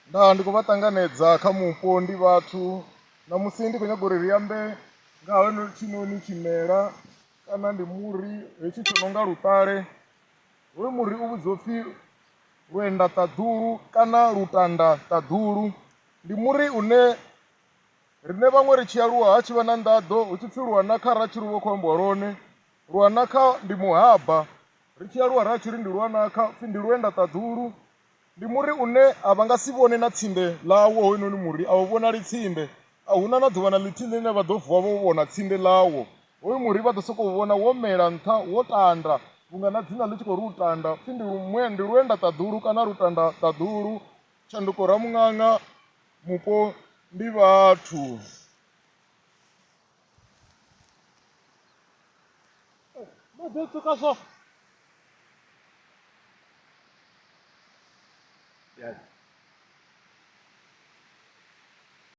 nda ndi khou vha ṱanganedza kha mupo ndi vhathu na musi ndi khou nyaga uri ri ambe nga hotshinoni tshimela kana ndi muri hetshi tsho no nga luṱale. Hoyu muri u vhudziwa upfhi Luendatadulu kana Lutandatadulu. Ndi muri une riṋe vhaṅwe ri tshi aluwa ha tshi vha na nḓaḓo hu tshi pfhi luwanakha ra tshi ri vho khou ambiwa lwone. Luwanakha ndi muhaba, ri tshi aluwa ra tshi ri ndi luwanakha pfhi ndi Luendatadulu. Ndi muri une a vha nga si vhone na tsinde ḽawo hoyunoni muri, a u vhonali tsinde, a huna na ḓuvha na ḽithihi ḽine vha ḓo vuwa vho vhona tsinde ḽawo. Hoyu muri vha ḓo sokou vhona wo mela nṱha wo tanda vhunga na dzina ḽi tshi khou ri u tanda pfhi ndi Luendatadulu kana Lutandatadulu. Tshanduko Ramuṅaṅa, mupo ndi vhathu. Yes.